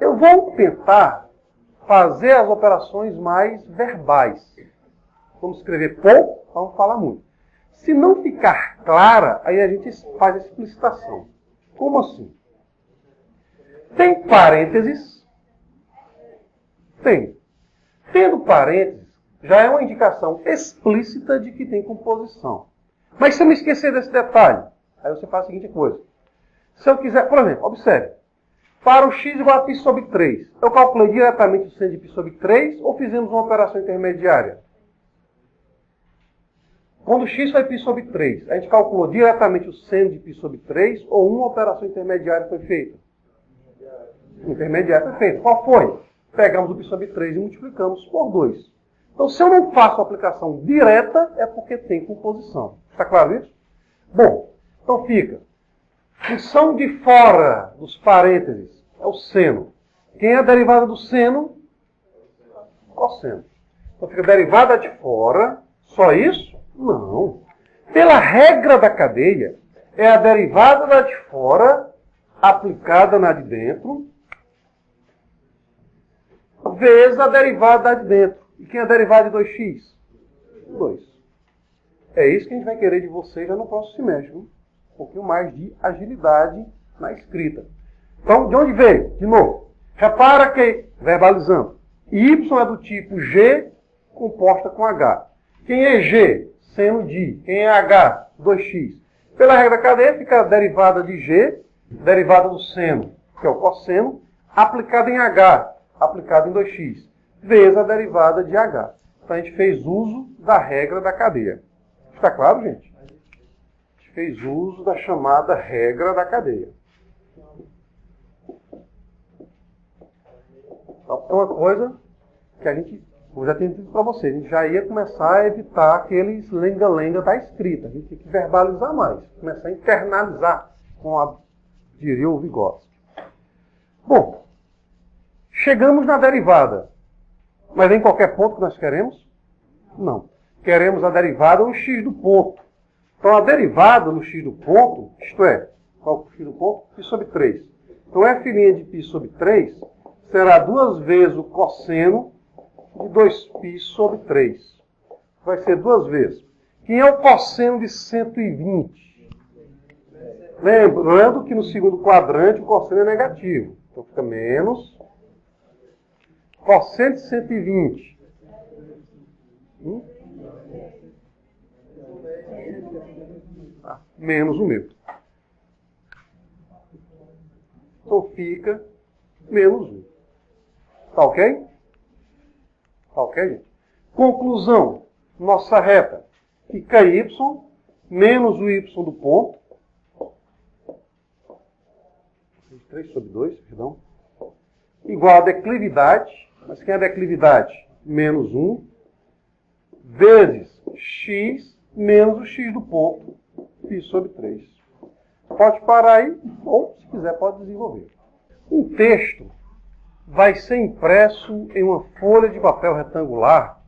Eu vou tentar fazer as operações mais verbais. Vamos escrever pouco, vamos falar muito. Se não ficar clara, aí a gente faz a explicitação. Como assim? Tem parênteses? Tem. Tendo parênteses, já é uma indicação explícita de que tem composição. Mas se eu me esquecer desse detalhe, aí você faz a seguinte coisa. Se eu quiser, por exemplo, observe. Para o x igual a π sobre 3, eu calculei diretamente o seno de π sobre 3 ou fizemos uma operação intermediária? Quando x foi π sobre 3, a gente calculou diretamente o seno de π sobre 3 ou uma operação intermediária foi feita? Intermediária foi feita. Qual foi? Pegamos o π sobre 3 e multiplicamos por 2. Então, se eu não faço a aplicação direta, é porque tem composição. Está claro isso? Bom, então fica. Função de fora dos parênteses é o seno. Quem é a derivada do seno? Cosseno. Então fica derivada de fora, só isso? Não. Pela regra da cadeia, é a derivada da de fora aplicada na de dentro, vezes a derivada da de dentro. E quem é a derivada de 2x? 2. É isso que a gente vai querer de vocês já no próximo semestre. Um pouquinho mais de agilidade na escrita. Então, de onde veio? De novo. Repara que, verbalizando, y é do tipo G composta com H. Quem é G? Seno de. Quem é H? 2x. Pela regra da cadeia, fica a derivada de G, derivada do seno, que é o cosseno, aplicada em H, aplicada em 2x, vezes a derivada de H. Então, a gente fez uso da regra da cadeia. Está claro, gente? A gente fez uso da chamada regra da cadeia. Então, é uma coisa que a gente, eu já tinha dito para vocês, a gente já ia começar a evitar aqueles lenga-lenga da escrita. A gente tem que verbalizar mais, começar a internalizar, como diria o Vygotsky. Bom, chegamos na derivada. Mas em qualquer ponto que nós queremos? Não. Queremos a derivada no x do ponto. Então, a derivada no x do ponto, isto é, qual é o x do ponto? Π sobre 3. Então, f' de π sobre 3 será 2 vezes o cosseno de 2π sobre 3. Vai ser 2 vezes. Quem é o cosseno de 120? Lembrando que no segundo quadrante o cosseno é negativo. Então, fica menos cosseno de 120. Menos o meu. Então fica menos 1. Tá ok? Tá ok, gente? Conclusão. Nossa reta. Fica y menos o y do ponto. 3 sobre 2, perdão. Igual a declividade. Mas quem é a declividade? Menos 1. Vezes x menos o x do ponto. Π sobre 3. Pode parar aí, ou, se quiser, pode desenvolver. Um texto vai ser impresso em uma folha de papel retangular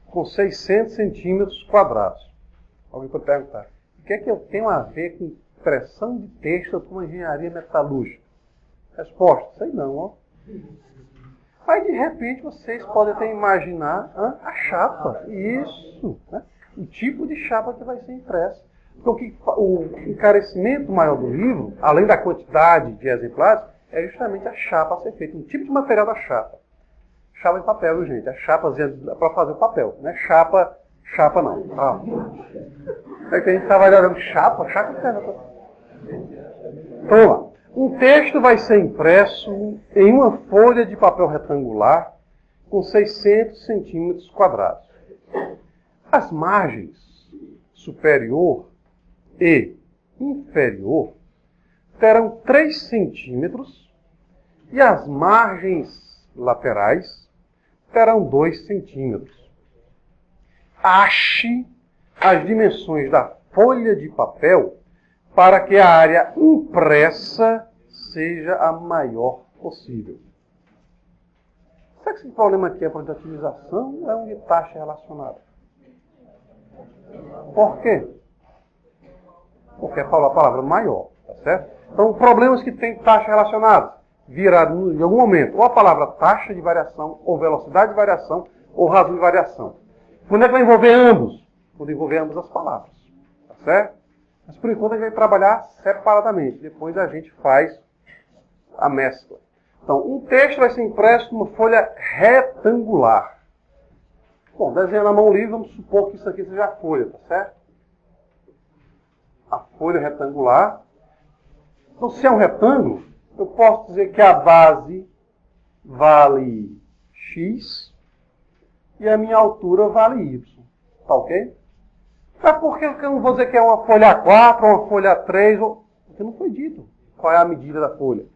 com 600 centímetros quadrados. Alguém pode perguntar, o que é que eu tenho a ver com impressão de texto com engenharia metalúrgica? Resposta, sei não, ó. Aí, de repente, vocês podem até imaginar a chapa. Isso, né? O tipo de chapa que vai ser impressa. Porque o encarecimento maior do livro, além da quantidade de exemplares, é justamente a chapa a ser feita. Um tipo de material da chapa. Chapa de papel, viu, gente? É chapazinha para fazer o papel. Não é chapa não. Ah. É que a gente estava olhando chapa que é. Então, vamos lá. Um texto vai ser impresso em uma folha de papel retangular com 600 centímetros quadrados. As margens superior e inferior terão 3 centímetros e as margens laterais terão 2 centímetros. Ache as dimensões da folha de papel para que a área impressa seja a maior possível. Será que esse problema aqui é para de otimização ou é um de taxa relacionada? Por quê? Porque é a palavra maior, tá certo? Então, problemas que têm taxa relacionada, virado em algum momento, ou a palavra taxa de variação, ou velocidade de variação, ou razão de variação. Quando é que vai envolver ambos? Quando envolver ambas as palavras, tá certo? Mas por enquanto a gente vai trabalhar separadamente. Depois a gente faz a mescla. Então, um texto vai ser impresso numa folha retangular. Bom, desenhando a mão livre, vamos supor que isso aqui seja a folha, tá certo? A folha retangular. Então, se é um retângulo, eu posso dizer que a base vale x e a minha altura vale y. Tá ok? Mas por que eu não vou dizer que é uma folha A4 ou uma folha A3? Porque não foi dito qual é a medida da folha.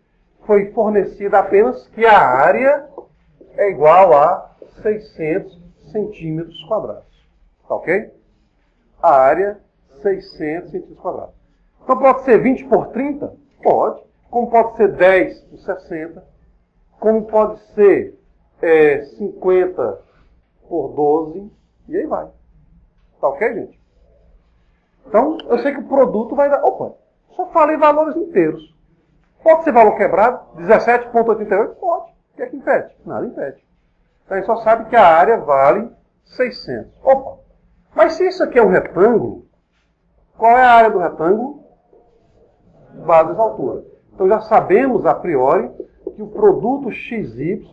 Foi fornecida apenas que a área é igual a 600 centímetros quadrados. Tá ok? A área, 600 centímetros quadrados. Então pode ser 20 por 30? Pode. Como pode ser 10 por 60? Como pode ser 50 por 12? E aí vai. Tá ok, gente? Então, eu sei que o produto vai dar... Opa, só falei valores inteiros. Pode ser valor quebrado? 17,88? Pode. O que é que impede? Nada impede. Então, a gente só sabe que a área vale 600. Opa, mas se isso aqui é um retângulo, qual é a área do retângulo? Base vezes altura. Então, já sabemos, a priori, que o produto XY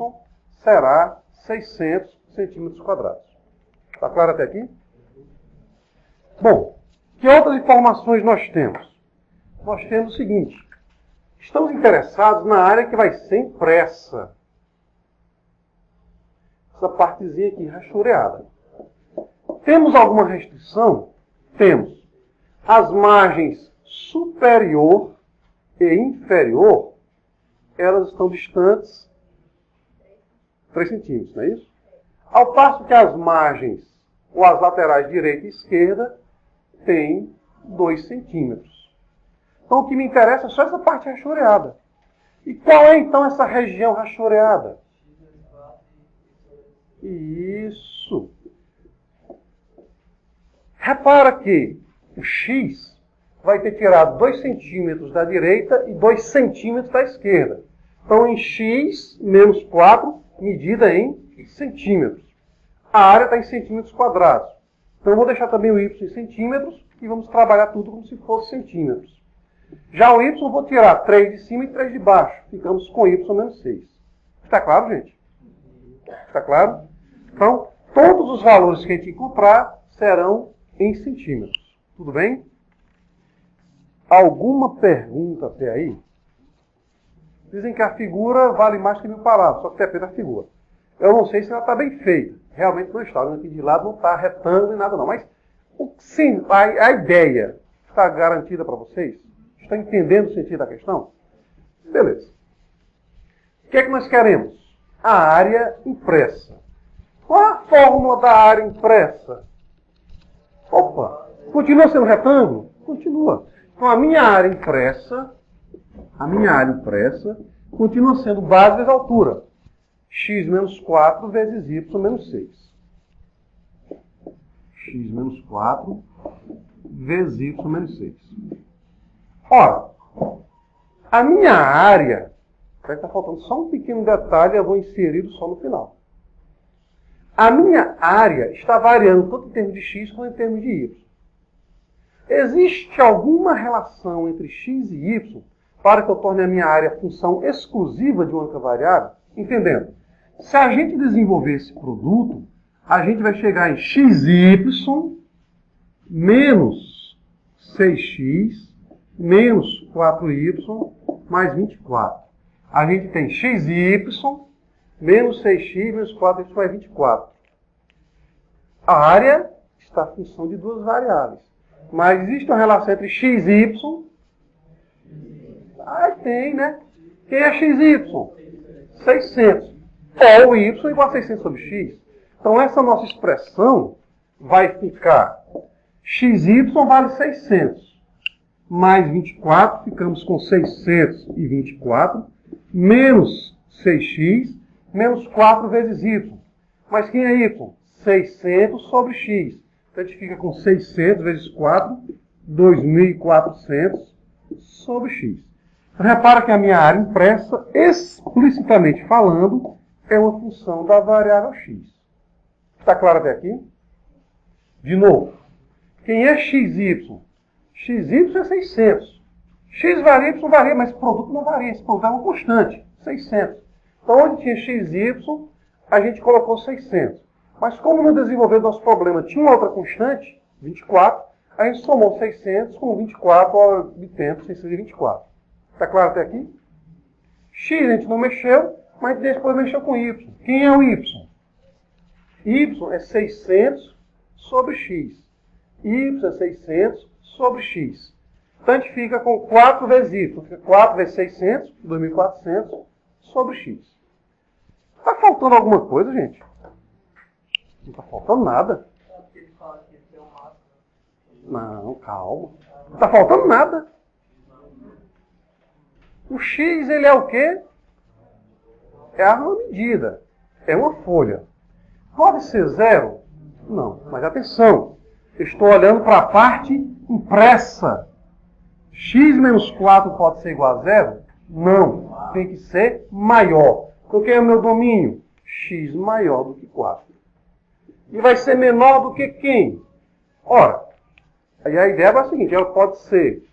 será 600 centímetros quadrados. Está claro até aqui? Bom, que outras informações nós temos? Nós temos o seguinte. Estamos interessados na área que vai ser impressa. Essa partezinha aqui, rachureada. Temos alguma restrição? Temos. As margens superior e inferior, elas estão distantes 3 centímetros, não é isso? Ao passo que as margens, ou as laterais direita e esquerda, têm 2 centímetros. Então, o que me interessa é só essa parte rachureada. E qual é, então, essa região rachureada? Isso. Repara que o X vai ter tirado 2 centímetros da direita e 2 centímetros da esquerda. Então, em X menos 4, medida em centímetros. A área está em centímetros quadrados. Então, eu vou deixar também o Y em centímetros e vamos trabalhar tudo como se fosse centímetros. Já o Y eu vou tirar 3 de cima e 3 de baixo. Ficamos com Y menos 6. Está claro, gente? Está claro? Então, todos os valores que a gente encontrar serão em centímetros. Tudo bem? Alguma pergunta até aí? Dizem que a figura vale mais que 1000 palavras, só que depende da figura. Eu não sei se ela está bem feita. Realmente não está. Aqui de lado não está retângulo nem nada não. Mas sim, a ideia está garantida para vocês? Está entendendo o sentido da questão? Beleza. O que é que nós queremos? A área impressa. Qual é a fórmula da área impressa? Opa! Continua sendo retângulo? Continua. Então a minha área impressa continua sendo base vezes altura. X menos 4 vezes Y menos 6. X menos 4 vezes Y menos 6. Ora, a minha área, está faltando só um pequeno detalhe, eu vou inserir só no final. A minha área está variando tanto em termos de x quanto em termos de y. Existe alguma relação entre x e y para que eu torne a minha área função exclusiva de uma única variável? Entendendo? Se a gente desenvolver esse produto, a gente vai chegar em xy menos 6x menos 4y mais 24. A gente tem xy menos 6x menos 4y mais 24. A área está em função de duas variáveis. Mas existe uma relação entre xy... tem, né? Quem é xy? 600. Ou y igual a 600 sobre x. Então, essa nossa expressão vai ficar xy vale 600. Mais 24, ficamos com 624, menos 6x, menos 4 vezes y. Mas quem é y? 600 sobre x. Então a gente fica com 600 vezes 4, 2.400 sobre x. Então, repara que a minha área impressa, explicitamente falando, é uma função da variável x. Está claro até aqui? De novo, quem é xy? XY é 600. X varia, Y varia, mas esse produto não varia. Esse produto é uma constante, 600. Então, onde tinha XY, a gente colocou 600. Mas como no desenvolver do nosso problema tinha uma outra constante, 24, a gente somou 600 com 24, obtendo 624. Está claro até aqui? X a gente não mexeu, mas depois mexeu com Y. Quem é o Y? Y é 600 sobre X. Y é 600 sobre X. Então a gente fica com 4 vezes Y. Fica 4 vezes 600, 2.400 sobre X. Está faltando alguma coisa, gente? Não está faltando nada. Não, calma. Não está faltando nada. O X, ele é o quê? É uma medida. É uma folha. Pode ser zero? Não. Mas atenção. Estou olhando para a parte impressa. X menos 4 pode ser igual a zero? Não. Tem que ser maior. Então, quem é o meu domínio? X maior do que 4. E vai ser menor do que quem? Ora, aí a ideia é a seguinte, ela pode ser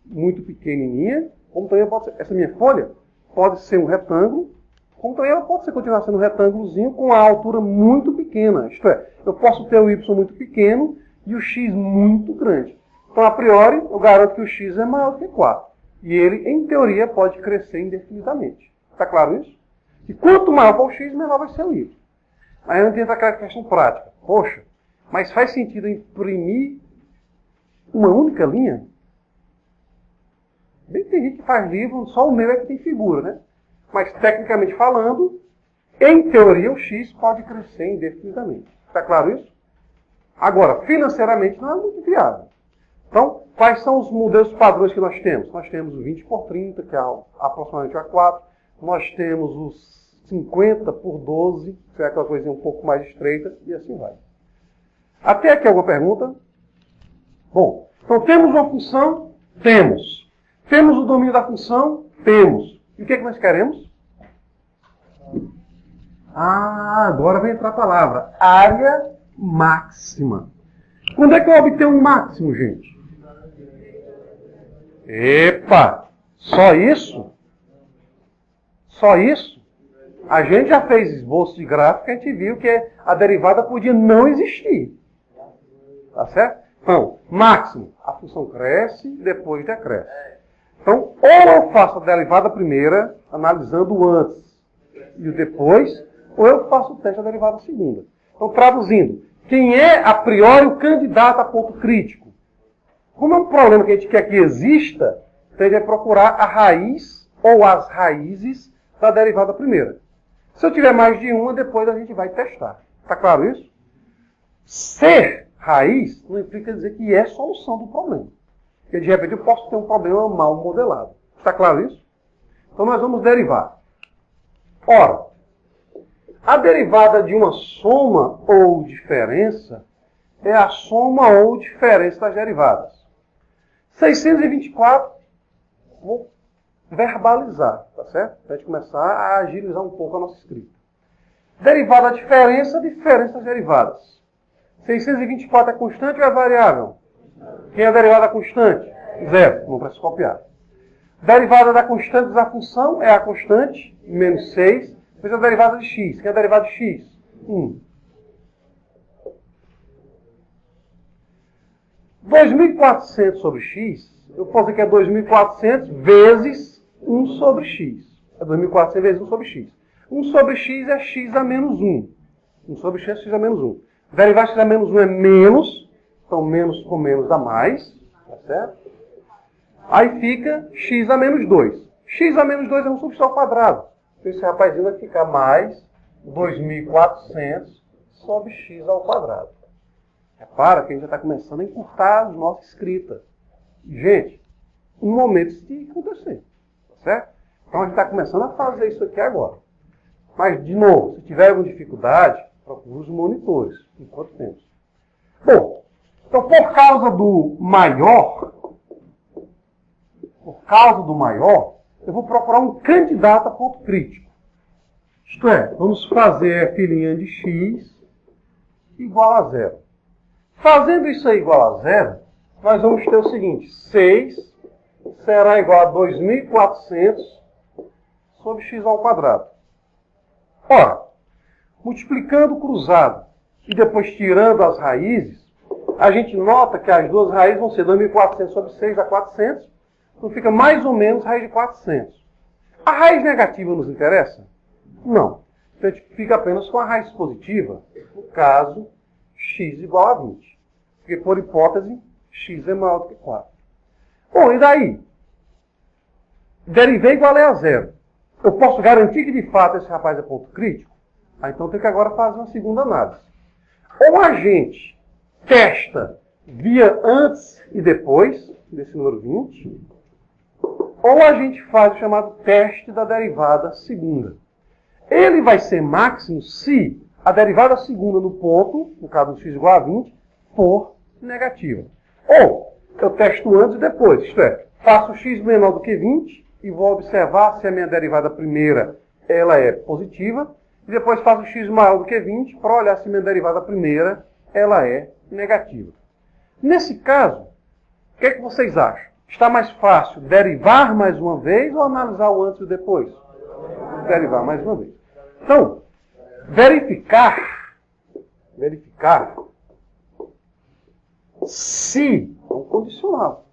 muito pequenininha, como também pode ser, essa minha folha pode ser um retângulo, como também ela pode continuar sendo um retângulozinho com a altura muito pequena. Isto é, eu posso ter o Y muito pequeno e o X muito grande. Então, a priori, eu garanto que o X é maior do que 4. E ele, em teoria, pode crescer indefinidamente. Está claro isso? E quanto maior for o X, menor vai ser o Y. Aí eu entendo aquela questão prática. Poxa, mas faz sentido imprimir uma única linha? Bem que tem gente que faz livro, só o meu é que tem figura, né? Mas, tecnicamente falando, em teoria, o X pode crescer indefinidamente. Está claro isso? Agora, financeiramente, não é muito viável. Então, quais são os modelos padrões que nós temos? Nós temos o 20 por 30, que é aproximadamente A4. Nós temos os 50 por 12, que é aquela coisinha um pouco mais estreita, e assim vai. Até aqui alguma pergunta? Bom, então temos uma função? Temos. Temos o domínio da função? Temos. E o que é que nós queremos? Agora vai entrar a palavra. Área máxima. Quando é que eu obtenho um máximo, gente? Epa! Só isso? Só isso? A gente já fez esboço de gráfico e a gente viu que a derivada podia não existir. Tá certo? Então, máximo. A função cresce e depois decresce. Então, ou eu faço a derivada primeira, analisando o antes e o depois, ou eu faço o teste da derivada segunda. Então, traduzindo, quem é a priori o candidato a ponto crítico? Como é um problema que a gente quer que exista, então a gente vai procurar a raiz ou as raízes da derivada primeira. Se eu tiver mais de uma, depois a gente vai testar. Está claro isso? Ser raiz não implica dizer que é solução do problema. Porque de repente eu posso ter um problema mal modelado. Está claro isso? Então nós vamos derivar. Ora, a derivada de uma soma ou diferença é a soma ou diferença das derivadas. 624, vou verbalizar, tá certo? Para a gente começar a agilizar um pouco a nossa escrita. Derivada da diferença, diferença das derivadas. 624 é constante ou é variável? Quem é a derivada da constante? Zero, não precisa copiar. Derivada da constante da função é a constante, menos 6, vezes a derivada de x. Quem é a derivada de x? 1. 2.400 sobre x, eu posso dizer que é 2.400 vezes 1 sobre x. É 2.400 vezes 1 sobre x. 1 sobre x é x a menos 1. 1 sobre x é x a menos 1. Derivada de x a menos 1 é menos, então menos com menos dá mais, tá certo? Aí fica x a menos 2. X a menos 2 é 1 sobre x ao quadrado. Então esse rapazinho vai ficar mais 2.400 sobre x ao quadrado. Repara que a gente já está começando a encurtar a nossa escrita. Gente, um momento isso tem que acontecer. Tá certo? Então a gente está começando a fazer isso aqui agora. Mas, de novo, se tiver alguma dificuldade, procure os monitores, enquanto temos. Bom, então por causa do maior, eu vou procurar um candidato a ponto crítico. Isto é, vamos fazer filhinha de x igual a zero. Fazendo isso aí igual a zero, nós vamos ter o seguinte, 6 será igual a 2.400 sobre x ao quadrado. Ora, multiplicando o cruzado e depois tirando as raízes, a gente nota que as duas raízes vão ser 2.400 sobre 6 dá 400, então fica mais ou menos raiz de 400. A raiz negativa nos interessa? Não. Então a gente fica apenas com a raiz positiva, no caso, x igual a 20. Porque, por hipótese, x é maior do que 4. Bom, e daí? Derivei igual a zero. Eu posso garantir que, de fato, esse rapaz é ponto crítico? Então tem que agora fazer uma segunda análise. Ou a gente testa via antes e depois, desse número 20, ou a gente faz o chamado teste da derivada segunda. Ele vai ser máximo se a derivada segunda no ponto, no caso do x igual a 20, for negativa. Ou eu testo antes e depois, isto é, faço x menor do que 20 e vou observar se a minha derivada primeira ela é positiva, e depois faço x maior do que 20 para olhar se a minha derivada primeira ela é negativa. Nesse caso, o que é que vocês acham? Está mais fácil derivar mais uma vez ou analisar o antes e o depois? Derivar mais uma vez. Então, verificar se, é um condicional,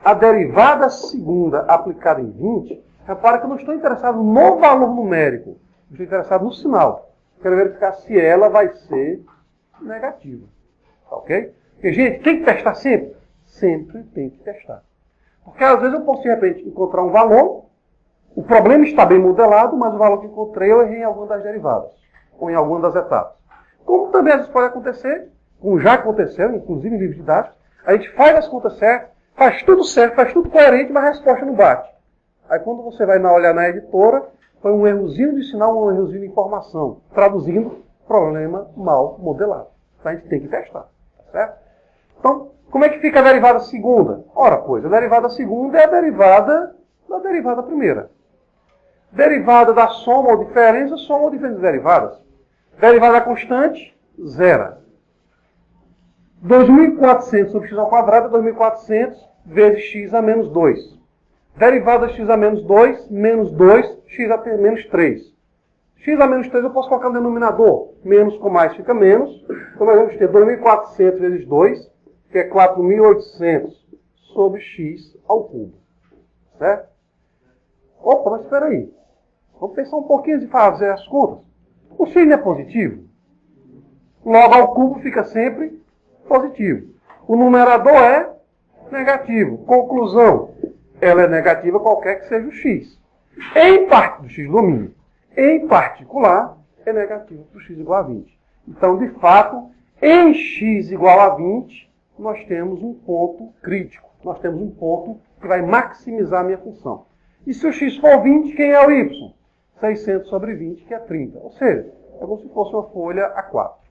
a derivada segunda aplicada em 20, repara que eu não estou interessado no valor numérico, eu estou interessado no sinal. Quero verificar se ela vai ser negativa. Ok? Porque, gente, tem que testar sempre? Sempre tem que testar. Porque às vezes eu posso, de repente, encontrar um valor, o problema está bem modelado, mas o valor que encontrei eu errei em alguma das derivadas, ou em alguma das etapas. Como também às vezes pode acontecer, como já aconteceu, inclusive em livros didáticos, a gente faz as contas certas, faz tudo certo, faz tudo coerente, mas a resposta não bate. Aí quando você vai olhar na editora, foi um errozinho de sinal, um errozinho de informação, traduzindo problema mal modelado. Então a gente tem que testar, tá certo? Então, como é que fica a derivada segunda? Ora, pois, a derivada segunda é a derivada da derivada primeira. Derivada da soma ou diferença das derivadas. Derivada constante, zero. 2.400 sobre x ao quadrado é 2.400 vezes x a menos 2. Derivada x a menos 2, menos 2, x a menos 3. X a menos 3 eu posso colocar no denominador. Menos com mais fica menos. Então nós vamos ter 2.400 vezes 2, que é 4.800 sobre x ao cubo. Certo? Opa, mas espera aí. Vamos pensar um pouquinho de fazer as contas. O x não é positivo? Logo ao cubo fica sempre positivo. O numerador é negativo. Conclusão, ela é negativa qualquer que seja o x. Em parte do x domínio. Em particular, é negativo para o x igual a 20. Então, de fato, em x igual a 20, nós temos um ponto crítico. Nós temos um ponto que vai maximizar a minha função. E se o x for 20, quem é o y? 600 sobre 20, que é 30. Ou seja, é como se fosse uma folha A4.